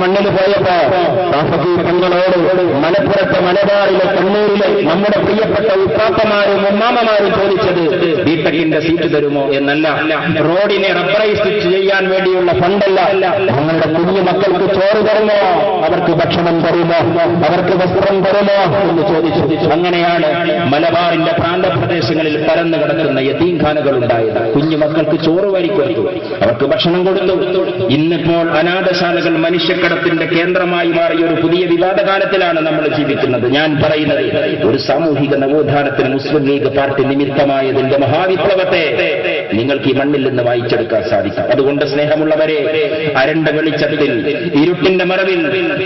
മണ്ണിൽ പോയപ്പോ തങ്ങളോട് മലപ്പുറത്തെ മലബാറിലെ കണ്ണൂരിലെ നമ്മുടെ പ്രിയപ്പെട്ട ഉപ്പാപ്പമാരും ഉമ്മാമ്മമാരും ചോദിച്ചത് ബിടെക്കിന്റെ സീറ്റ് തരുമോ എന്നല്ല, റോഡിനെ റബ്ബറൈസ് ചെയ്യാൻ വേണ്ടിയുള്ള ഫണ്ടല്ല, ഞങ്ങളുടെ കുഞ്ഞു മക്കൾക്ക് ചോറ് തരുമോ, അവർക്ക് ഭക്ഷണം തരുമോ, അവർക്ക് വസ്ത്രം തരുമോ എന്ന് ചോദിച്ചു. അങ്ങനെയാണ് മലബാറിന്റെ പ്രാന്തപ്രദേശങ്ങളിൽ പരന്നു കിടക്കുന്ന യതീംഖാനകൾ ഉണ്ടായത്. കുഞ്ഞു മക്കൾക്ക് ചോറ് വാരിക്കൊടുത്തു, അവർക്ക് ഭക്ഷണം കൊടുത്തു. ഇന്നിപ്പോൾ അനാഥശാലകൾ മനുഷ്യക്കടത്തിന്റെ കേന്ദ്രമായി മാറിയ ഒരു പുതിയ വിവാദകാലത്തിലാണ് നമ്മൾ ജീവിക്കുന്നത്. ഞാൻ പറയുന്നത് ഒരു സാമൂഹിക നവോത്ഥാനത്തിന് മുസ്ലിം ലീഗ് പാർട്ടി നിമിത്തമായതിന്റെ മഹാവിപ്ലവത്തെ നിങ്ങൾക്ക് ഈ മണ്ണിൽ നിന്ന് വായിച്ചെടുക്കാൻ സാധിക്കും. അതുകൊണ്ട് സ്നേഹമുള്ളവരെ, അരണ്ട വെളിച്ചത്തിൽ ഇരുട്ടിന്റെ മറവിൽ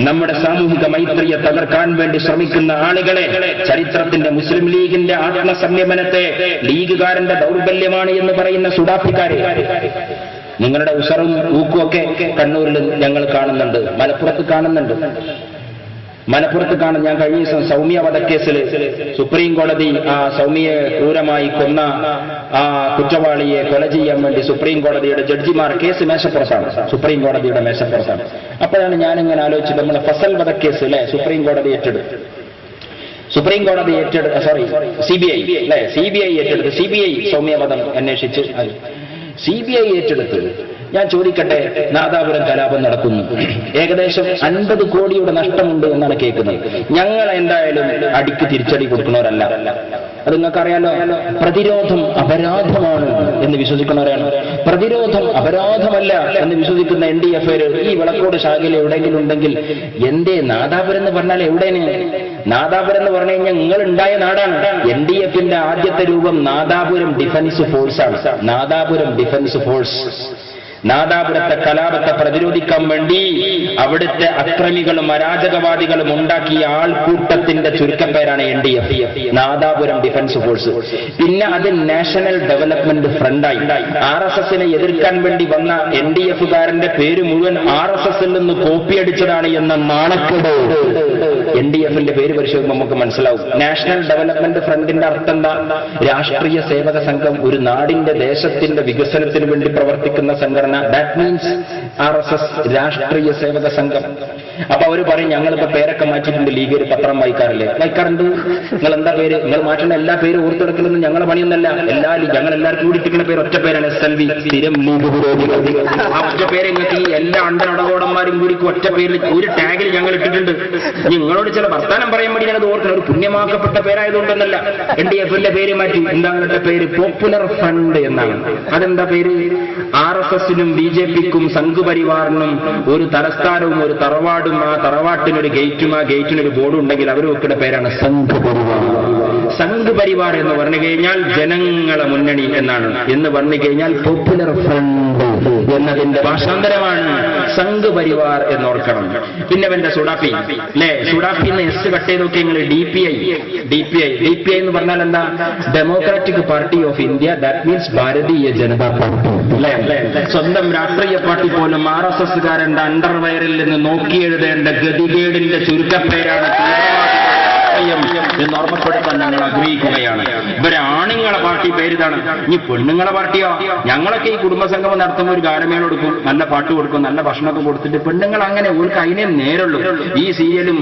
നമ്മുടെ സാമൂഹിക മൈത്രിയെ തകർക്കാൻ വേണ്ടി ശ്രമിക്കുന്ന ആളുകളെ, ചരിത്രത്തിന്റെ മുസ്ലിം ലീഗിന്റെ ആത്മസംയമനത്തെ ലീഗുകാരന്റെ ദൗർബല്യമാണ് എന്ന് പറയുന്ന സുഡാപ്പിക്കാരെ, നിങ്ങളുടെ ഉസറും ഊക്കുമൊക്കെ കണ്ണൂരിൽ ഞങ്ങൾ കാണുന്നുണ്ട്, മലപ്പുറത്ത് കാണുന്നുണ്ട്. ഞാൻ കഴിഞ്ഞ ദിവസം സൗമ്യ വധക്കേസിൽ സുപ്രീം കോടതി ആ സൗമ്യയെ ക്രൂരമായി കൊന്ന ആ കുറ്റവാളിയെ കൊല ചെയ്യാൻ വേണ്ടി സുപ്രീം കോടതിയുടെ ജഡ്ജിമാർ കേസ് മേശപ്പുറത്താണ്, സുപ്രീം കോടതിയുടെ മേശപ്പുറത്താണ്. അപ്പോഴാണ് ഞാനിങ്ങനെ ആലോചിച്ചത്, നമ്മളെ ഫസൽ വധക്കേസ് അല്ലെ സുപ്രീം കോടതി ഏറ്റെടുത്തു, CBI ഏറ്റെടുത്ത്, CBI സൗമ്യവധം അന്വേഷിച്ച് CBI ഏറ്റെടുത്ത്. ഞാൻ ചോദിക്കട്ടെ, നാദാപുരം കലാപം നടക്കുന്നു, ഏകദേശം 50 കോടിയുടെ നഷ്ടമുണ്ട് എന്നാണ് കേൾക്കുന്നത്. ഞങ്ങൾ എന്തായാലും അടിക്ക് തിരിച്ചടി കൊടുക്കുന്നവരല്ല, അത് നിങ്ങൾക്കറിയാലോ. പ്രതിരോധം അപരാധമാണ് എന്ന് വിശ്വസിക്കുന്നവരാണ്. പ്രതിരോധം അപരാധമല്ല എന്ന് വിശ്വസിക്കുന്ന NDF ഈ വിളക്കോട് ശാഖയിൽ എവിടെയെങ്കിലും ഉണ്ടെങ്കിൽ, എന്തേ നാദാപുരം എന്ന് പറഞ്ഞാൽ എവിടെയാണ്? നാദാപുരം എന്ന് പറഞ്ഞു കഴിഞ്ഞാൽ നിങ്ങൾ ഉണ്ടായ നാടാണ്. NDFന്റെ ആദ്യത്തെ രൂപം നാദാപുരം ഡിഫൻസ് ഫോഴ്സാണ്. Nadapuram defence force. നാദാപുരത്തെ കലാപത്തെ പ്രതിരോധിക്കാൻ വേണ്ടി അവിടുത്തെ അക്രമികളും അരാജകവാദികളും ഉണ്ടാക്കിയ ആൾക്കൂട്ടത്തിന്റെ ചുരുക്കപ്പേരാണ് NDF, നാദാപുരം ഡിഫൻസ് ഫോഴ്സ്. പിന്നെ അത് നാഷണൽ ഡെവലപ്മെന്റ് ഫ്രണ്ടായി. RSSനെ എതിർക്കാൻ വേണ്ടി വന്ന NDFകാരന്റെ പേര് മുഴുവൻ RSSൽ നിന്ന് കോപ്പിയടിച്ചതാണ് എന്ന നാണക്കേട് NDFന്റെ പേര് പരിശോധിക്കുമ്പോൾ നമുക്ക് മനസ്സിലാവും. നാഷണൽ ഡെവലപ്മെന്റ് ഫ്രണ്ടിന്റെ അർത്ഥം എന്താ? രാഷ്ട്രീയ സേവക സംഘം, ഒരു നാടിന്റെ ദേശത്തിന്റെ വികസനത്തിന് വേണ്ടി പ്രവർത്തിക്കുന്ന സംഘടന. ദാറ്റ് മീൻസ് RSS, രാഷ്ട്രീയ സേവക സംഘം. അപ്പൊ അവര് പറയും, ഞങ്ങളിപ്പോ പേരൊക്കെ മാറ്റിയിട്ടുണ്ട്, ലീഗിൽ പത്രം വായിക്കാറില്ലേ? വായിക്കാറുണ്ട്. നിങ്ങൾ എന്താ പേര്? നിങ്ങൾ മാറ്റുന്ന എല്ലാ പേരും ഓർത്തെടുക്കലൊന്നും ഞങ്ങളെ പണിയൊന്നല്ല. ഞങ്ങൾ എല്ലാവർക്കും കൂടി ഇട്ടിക്കുന്ന പേര് ഒറ്റ പേരാണ്, SLV, സ്ഥിരം ലീഗ് വിരോധികൾ. ആ ഒറ്റ പേര് നിങ്ങൾക്ക് ഈ എല്ലാ അണ്ടനടകോടന്മാരും കൂടി ഒറ്റ പേരിൽ ഒരു ടാഗിൽ ഞങ്ങൾ ഇട്ടിട്ടുണ്ട്. നിങ്ങളോട് ചില വർത്താനം പറയാൻ വേണ്ടി ഞാനത് ഓർക്കണം. ഒരു പുണ്യമാക്കപ്പെട്ട പേരായതുകൊണ്ടെന്നല്ല NDFന്റെ പേര് മാറ്റി. എന്താ നിങ്ങളുടെ പേര്? പോപ്പുലർ ഫ്രണ്ട് എന്നാണ്. അതെന്താ പേര്? RSSനും BJPക്കും സംഘപരിവാറിനും ഒരു തലസ്ഥാനവും ഒരു തറവാടും, ആ തറവാട്ടിനൊരു ഗേറ്റും ആ ഗേറ്റിനൊരു ബോർഡും ഉണ്ടെങ്കിൽ അവർ വെക്കുന്ന പേരാണ് സംഘപരിവാർ. സംഘപരിവാർ എന്ന് പറഞ്ഞു കഴിഞ്ഞാൽ ജനങ്ങളെ മുന്നണി എന്നാണ്. എന്ന് പറഞ്ഞു കഴിഞ്ഞാൽ പോപ്പുലർ ഫ്രണ്ട് എന്നതിന്റെ ഭാഷാന്തരമാണ് സംഘപരിവാർ എന്നോർക്കണം. പിന്നെ എന്റെ സുഡാപ്പി അല്ലെ, സുഡാപ്പി എന്ന് S കട്ട് ചെയ്ത് നോക്കി നിങ്ങൾ. DPI എന്ന് പറഞ്ഞാൽ എന്താ? Democratic party of India. That means Bharatiya Janata party അല്ലെ. സ്വന്തം രാഷ്ട്രീയ പാർട്ടി പോലും RSSകാരന്റെ അണ്ടർവയറിൽ നിന്ന് നോക്കിയെഴുതേണ്ട ഗതികേടിന്റെ ചുരുക്കപ്പേരാണ് എന്ന് ഓർമ്മപ്പെടുത്താൻ ഞങ്ങൾ ആഗ്രഹിക്കുകയാണ്. ഇവരെ ആണുങ്ങളെ പാർട്ടി പേരിതാണ്. ഇനി പെണ്ണുങ്ങളെ പാർട്ടിയോ? ഞങ്ങളൊക്കെ ഈ കുടുംബസംഗമം നടത്തുമ്പോൾ ഒരു ഗാനമേള കൊടുക്കും, നല്ല പാട്ട് കൊടുക്കും, നല്ല ഭക്ഷണമൊക്കെ കൊടുത്തിട്ട് പെണ്ണുങ്ങൾ അങ്ങനെ ഓൾക്ക് അതിനെ നേരുള്ളൂ. ഈ സീരിയലും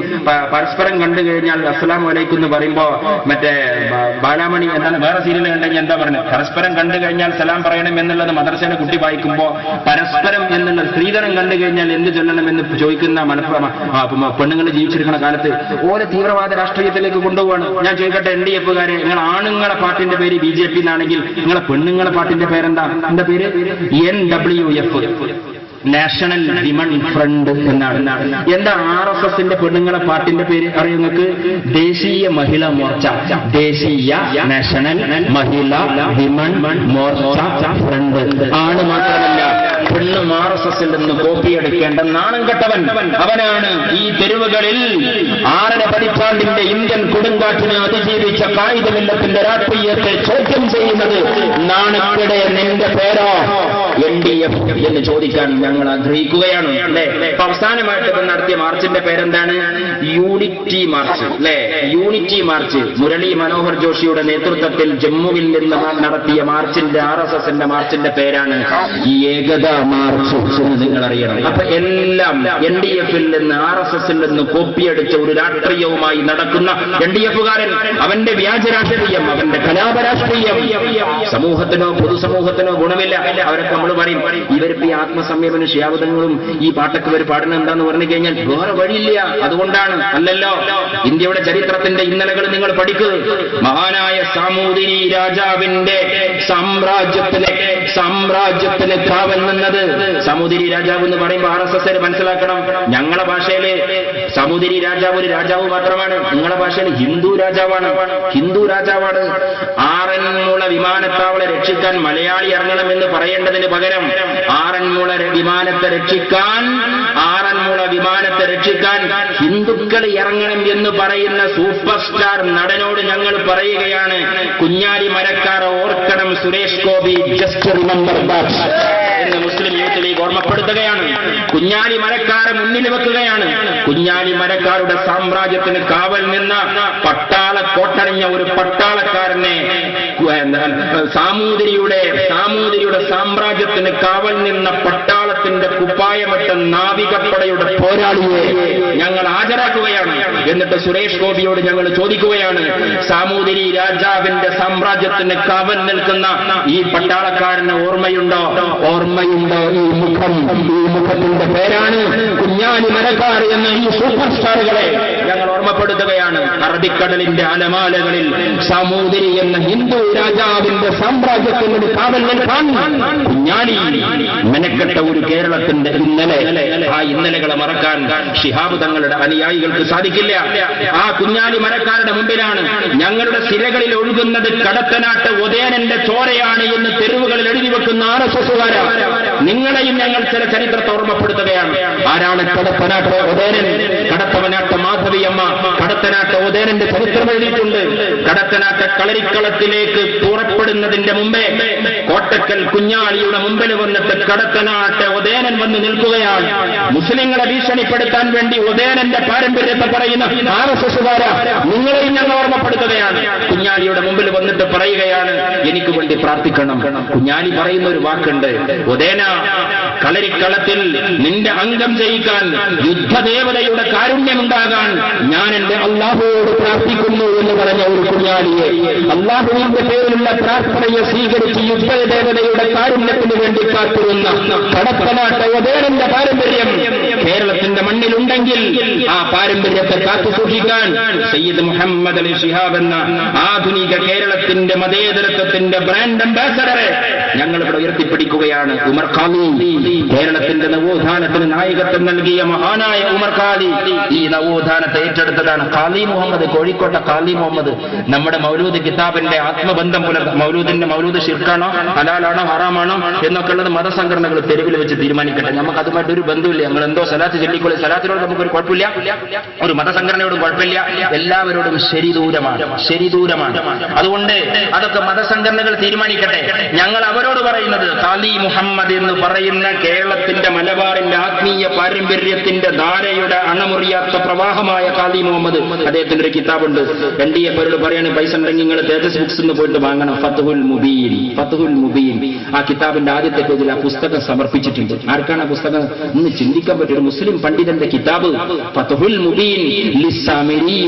പരസ്പരം കണ്ടു കഴിഞ്ഞാൽ അസ്സലാമു അലൈക്കും എന്ന് പറയുമ്പോ മറ്റേ ബാലാമണി എന്താണ് വേറെ സീരിയൽ കണ്ടെങ്കിൽ എന്താ പറയുന്നത്? പരസ്പരം കണ്ടു കഴിഞ്ഞാൽ സലാം പറയണം എന്നുള്ളത് മദ്രസയുടെ കുട്ടി വായിക്കുമ്പോ പരസ്പരം എന്നുള്ള സ്ത്രീധനം കണ്ടു കഴിഞ്ഞാൽ എന്ത് ചൊല്ലണം എന്ന് ചോദിക്കുന്ന പെണ്ണുങ്ങൾ ജീവിച്ചിരിക്കുന്ന കാലത്ത് ഓരോ തീവ്രവാദ രാഷ്ട്രീയത്തിലേക്ക് കൊണ്ടുപോവാണ്. ഞാൻ ചോദിക്കട്ടെ, NDFകാരെ, നിങ്ങൾ ആണുങ്ങളെ പാർട്ടിന്റെ പേര് BJP എന്നാണെങ്കിൽ നിങ്ങളെ പെണ്ണുങ്ങളെ പാർട്ടിന്റെ പേരെന്താ? എന്താ പേര്? NWF, നാഷണൽ വിമൺ ഫ്രണ്ട് എന്നാണ്. എന്താ RSSന്റെ പെണ്ണുങ്ങളെ പാർട്ടിന്റെ പേര് അറിയോ നിങ്ങൾക്ക്? ദേശീയ മഹിളാ മോർച്ച. ദേശീയ നാഷണൽ മഹിളാ വിമൺ മോർച്ച ഫ്രണ്ട് ആണ്. മാത്രമല്ല പെണ്ണും RSSൽ നിന്ന് കോപ്പിയെടുക്കേണ്ട നാണം കെട്ടവൻ അവനാണ് ഈ തെരുവുകളിൽ 6ര പതിറ്റാണ്ടിന്റെ ഇന്ത്യൻ കൊടുങ്കാറ്റിനെ അതിജീവിച്ച കായികമില്ലത്തിന്റെ രാഷ്ട്രീയത്തെ ചോദ്യം ചെയ്യുന്നത്. നാണക്കേടെ നിന്റെ പേരോ NDF എന്ന് ചോദിക്കാൻ ഞങ്ങൾ ആഗ്രഹിക്കുകയാണ് അല്ലെ. അവസാനമായിട്ട് നടത്തിയ മാർച്ചിന്റെ പേരെന്താണ്? യൂണിറ്റി മാർച്ച് അല്ലെ. യൂണിറ്റി മാർച്ച് മുരളി മനോഹർ ജോഷിയുടെ നേതൃത്വത്തിൽ ജമ്മുവിൽ നിന്ന് നടത്തിയ മാർച്ചിന്റെ RSSന്റെ മാർച്ചിന്റെ പേരാണ് ഈ ഏകതാ മാർച്ച് നിങ്ങൾ അറിയണം. അപ്പൊ എല്ലാം NDF-ൽ നിന്ന് RSS-ൽ നിന്ന് കോപ്പിയടിച്ച ഒരു രാഷ്ട്രീയവുമായി നടക്കുന്ന NDF-കാരൻ അവന്റെ വ്യാജ രാഷ്ട്രീയം, അവന്റെ കലാപരാഷ്ട്രീയം സമൂഹത്തിനോ പൊതുസമൂഹത്തിനോ ഗുണമില്ല. അവരൊക്കെ നമ്മൾ പറയും ഇവരിപ്പോ ഈ ആത്മസംയമന ശിഹാബുദ്ദീനും ഈ പാട്ടൊക്കെ ഇവർ പാടുന്നത് എന്താന്ന് പറഞ്ഞു കഴിഞ്ഞാൽ വേറെ വഴിയില്ല, അതുകൊണ്ടാണ്. അല്ലല്ലോ, ഇന്ത്യയുടെ ചരിത്രത്തിന്റെ ഇന്നലകൾ നിങ്ങൾ പഠിക്കുക. മഹാനായ സാമൂതിരി രാജാവിന്റെ സാമ്രാജ്യത്തിന് കാവൽ നിന്നത്, സാമൂതിരി രാജാവ് എന്ന് പറയുമ്പോൾ RSS മനസ്സിലാക്കണം, ഞങ്ങളെ ഭാഷയില് സാമൂതിരി രാജാവ് ഒരു രാജാവ് മാത്രമാണ്, നിങ്ങളുടെ ഭാഷയിൽ ഹിന്ദു രാജാവാണ്. ആറന്മുള വിമാനത്താവളെ രക്ഷിക്കാൻ മലയാളി ഇറങ്ങണമെന്ന് പറയേണ്ടതിന് പകരം ആറന്മുള വിമാനത്തെ രക്ഷിക്കാൻ ഹിന്ദുക്കൾ ഇറങ്ങണം എന്ന് പറയുന്ന സൂപ്പർ സ്റ്റാർ നടനോട് ഞങ്ങൾ പറയുകയാണ്, കുഞ്ഞാലി മരക്കാർ ഓർക്കണം, Suresh Gopi just remember that എന്ന് മുസ്ലിം യൂത്ത് ലീഗ് ഓർമ്മപ്പെടുത്തുകയാണ്. കുഞ്ഞാലി മരക്കാരെ മുന്നിൽ വെക്കുകയാണ്. കുഞ്ഞാലി മരക്കാരുടെ സാമ്രാജ്യത്തിന് കാവൽ നിന്ന കോട്ടണിഞ്ഞ ഒരു പട്ടാളക്കാരനെ, സാമൂതിരിയുടെ സാമ്രാജ്യത്തിന് കാവൽ നിന്ന പട്ടാളത്തിന്റെ കുപ്പായമറ്റ നാവികപ്പടയുടെ പോരാളിയെ ഞങ്ങൾ ഹാജരാക്കുകയാണ്. എന്നിട്ട് സുരേഷ് ഗോപിയോട് ഞങ്ങൾ ചോദിക്കുകയാണ്, സാമൂതിരി രാജാവിന്റെ സാമ്രാജ്യത്തിന് കാവൽ നിൽക്കുന്ന ഈ പട്ടാളക്കാരന് ഓർമ്മയുണ്ടോ? ഈ മുഖത്തിന്റെ പേരാണ് കുഞ്ഞാലി മരക്കാർ എന്ന ഈ സൂപ്പർ സ്റ്റാറുകളെ ഞങ്ങൾ ഓർമ്മപ്പെടുത്തുകയാണ്. അറബിക്കടലിന്റെ അലമാലകളിൽ സാമൂതിരി എന്ന ഹിന്ദു രാജാവിന്റെ സാമ്രാജ്യത്തിന് കാവൽ നിൽക്കാൻ കുഞ്ഞാലി മെനക്കെട്ട ഒരു കേരളത്തിന്റെ ഇന്നലകളെ മറക്കാൻ ശിഹാബ് തങ്ങളുടെ അനുയായികൾക്ക് സാധിക്കില്ല. ആ കുഞ്ഞാലി മരക്കാരുടെ മുമ്പിലാണ് ഞങ്ങളുടെ സിരകളിൽ ഒഴുകുന്നത് കടത്തനാട്ട് ഒതേനന്റെ ചോരയാണ് എന്ന് തെരുവുകളിൽ എഴുതി വെക്കുന്ന RSSകാര നിങ്ങളെയും ഞങ്ങൾ ചില ചരിത്രത്തെ ഓർമ്മപ്പെടുത്തുകയാണ്. ആരാണ് കടത്തനാട്ട് ഒതേനൻ? കടത്തവനാട്ട മാധവിയമ്മ കടത്തനാട്ട് ഒതേനന്റെ ചരിത്രം എഴുതിയിട്ടുണ്ട്. കടത്തനാട്ട കളരിക്കളത്തിലേക്ക് പുറപ്പെടുന്നതിന്റെ മുമ്പേ കോട്ടക്കൽ കുഞ്ഞാലിയുടെ മുമ്പിൽ വന്നിട്ട് കടത്തനാട്ട് ഒതേനൻ വന്ന് നിൽക്കുകയാണ്. മുസ്ലിങ്ങളെ ഭീഷണിപ്പെടുത്താൻ വേണ്ടി ഒതേനന്റെ പാരമ്പര്യത്തെ പറയുന്ന RSSകാര നിങ്ങളെയും ഞങ്ങൾ ഓർമ്മപ്പെടുത്തുകയാണ്. കുഞ്ഞാലിയുടെ മുമ്പിൽ വന്നിട്ട് പറയുകയാണ്, എനിക്ക് വേണ്ടി പ്രാർത്ഥിക്കണം. കുഞ്ഞാലി പറയുന്ന ഒരു വാക്കുണ്ട്, ഒതേന കളരിക്കളത്തിൽ നിന്റെ അംഗം ചെയ്യിക്കാൻ യുദ്ധദേവതയുടെ കാരുണ്യമുണ്ടാകാൻ ഞാൻ എന്റെ അള്ളാഹുവോട് പ്രാർത്ഥിക്കുന്നു എന്ന് പറഞ്ഞ ഒരു കുഞ്ഞാലിയെ അള്ളാഹുവിന്റെ പേരിലുള്ള പ്രാർത്ഥനയെ സ്വീകരിച്ച് യുദ്ധദേവതയുടെ കാരുണ്യത്തിന് വേണ്ടി കാത്തിരുന്ന കടത്തനാട്ട ഒതേനന്റെ പാരമ്പര്യം കേരളത്തിന്റെ മണ്ണിലുണ്ടെങ്കിൽ ആ പാരമ്പര്യത്തെ കാത്തുസൂക്ഷിക്കാൻ സയ്യിദ് മുഹമ്മദ് അലി ശിഹാബ് എന്ന ആധുനിക കേരളത്തിന്റെ മതേതരത്വത്തിന്റെ ബ്രാൻഡ് അംബാസഡറെ ഞങ്ങൾ ഇവിടെ ഉയർത്തിപ്പിടിക്കുകയാണ്. ഉമർ ഖാദി, കേരളത്തിന്റെ നവോത്ഥാനത്തിന് നായകത്വം നൽകിയ മഹാനായ ഉമർ ഖാദി ഈ നവോത്ഥാനത്തെ ഏറ്റെടുത്തതാണ്. ഖാദി മുഹമ്മദ്, കോഴിക്കോട്ടെ ഖാദി മുഹമ്മദ് നമ്മുടെ മൗലൂദ് കിതാബിന്റെ ആത്മബന്ധം മൗലൂദ് ശിർക്കാണോ ഹലാലാണോ ഹറാമാണോ എന്നൊക്കെ ഉള്ളത് മതസംഘടനകൾ തെരുവിൽ വെച്ച് തീരുമാനിക്കട്ടെ. നമുക്ക് അതുമായിട്ടൊരു ബന്ധമില്ല. ഞങ്ങൾ എന്തോ സലാത്ത് ചൊല്ലിക്കൊള്ളി, സലാത്തിനോട് നമുക്കൊരു കുഴപ്പമില്ല, ഒരു മതസംഘടനയോടും കുഴപ്പമില്ല, എല്ലാവരോടും ശരിദൂരമാണ്. അതുകൊണ്ട് അതൊക്കെ മതസംഘടനകൾ തീരുമാനിക്കട്ടെ. ഞങ്ങൾ അവരോട് പറയുന്നത്, ഖാദി മുഹമ്മദ് എന്ന് പറയുന്ന കേരളത്തിന്റെ മലബാറിന്റെ ആത്മീയ പാരമ്പര്യത്തിന്റെ ധാരയുടെ അണമുറിയാത്ത പ്രവാഹമായ ഖാദി മുഹമ്മദ്, അദ്ദേഹത്തിന്റെ ഒരു കിതാബുണ്ട്. NDF-കാരോട് പറയാണ്, പൈസ ഉണ്ടെങ്കിൽ നിങ്ങൾ തേജസ് ബുക്സ് നിന്ന് പോയിട്ട് വാങ്ങണം. ഫത്ഹുൽ മുബീൻ ആ കിതാബിന്റെ ആദ്യത്തെ പേജിൽ ആ പുസ്തകം സമർപ്പിച്ചിട്ടുണ്ട്. ആർക്കാണ് ആ പുസ്തകം ഇന്ന് ചിന്തിക്കാൻ പറ്റും? ഒരു മുസ്ലിം പണ്ഡിതന്റെ കിതാബ്, ഫത്ഹുൽ മുബീൻ ലിസ്സാമിരി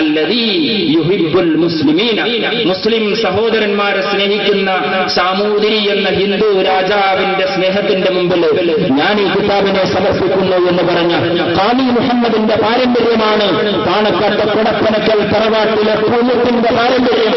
അല്ലദീ യുഹിബ്ബുൽ മുസ്ലിമീന, മുസ്ലിം സഹോദരന്മാരെ സ്നേഹിക്കുന്ന സാമൂതിരി എന്ന ഹിന്ദു രാജാവിന്റെ സ്നേഹത്തിന്റെ മുമ്പിൽ ഞാൻ ഈ കിതാബിനെ സമർപ്പിക്കുന്നു എന്ന് പറഞ്ഞ ഖാദി മുഹമ്മദിന്റെ പാരമ്പര്യമാണ് പാണക്കാട്ട് കൊടപ്പനക്കൽ തറവാട്ടിലെ പൂമുഖത്തിന്റെ പാരമ്പര്യം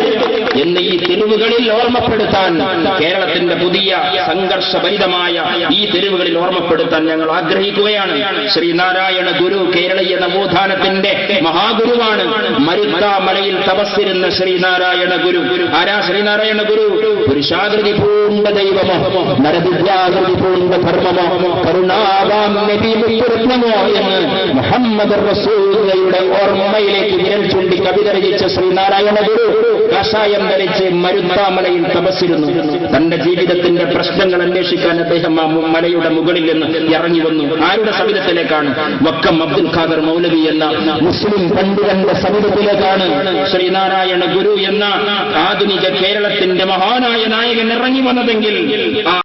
എന്ന് ഈ തെരുവുകളിൽ ഓർമ്മപ്പെടുത്താൻ, കേരളത്തിന്റെ പുതിയ സംഘർഷഭരിതമായ ഈ തെരുവുകളിൽ ഓർമ്മപ്പെടുത്താൻ ഞങ്ങൾ ആഗ്രഹിക്കുകയാണ്. ശ്രീനാരായണ ഗുരു കേരളീയ നവോത്ഥാനത്തിന്റെ മഹാഗുരുവാണ്. മരുത്താമലയിൽ തപസ്സിരുന്ന ശ്രീനാരായണ ഗുരു. ആരാ ശ്രീനാരായണ ഗുരു? പുരുഷാകൃതി പൂണ്ട ദൈവമോ, നരവിദ്യാകൃതി പൂണ്ട ധർമ്മമോ, കരുണാവാം നബി മുത്തുരത്നമോ എന്ന് മുഹമ്മദ് റസൂലുള്ളാഹിയുടെ ഓർമ്മയിലേക്ക് വിരൽ ചൂണ്ടി കവിത രചിച്ച ശ്രീനാരായണ ഗുരു കഷായം ധരിച്ച് മരുത്താമലയിൽ തപസ്സിരുന്നു. തന്റെ ജീവിതത്തിന്റെ പ്രശ്നങ്ങൾ അന്വേഷിക്കാൻ അദ്ദേഹം ആ മലയുടെ മുകളിൽ നിന്ന് ഇറങ്ങി വന്നു. ആരുടെ സവിധത്തിലേക്കാണ്? വക്കം അബ്ദുൽ ഖാദർ മൗലവി എന്ന മുസ്ലിം പണ്ഡിതന്റെ സവിധത്തിലേക്കാണ് ശ്രീനാരായണ ഗുരു എന്ന ആധുനിക കേരളത്തിന്റെ മഹാനായ നായകൻ ഇറങ്ങി വന്നതെങ്കിൽ ആ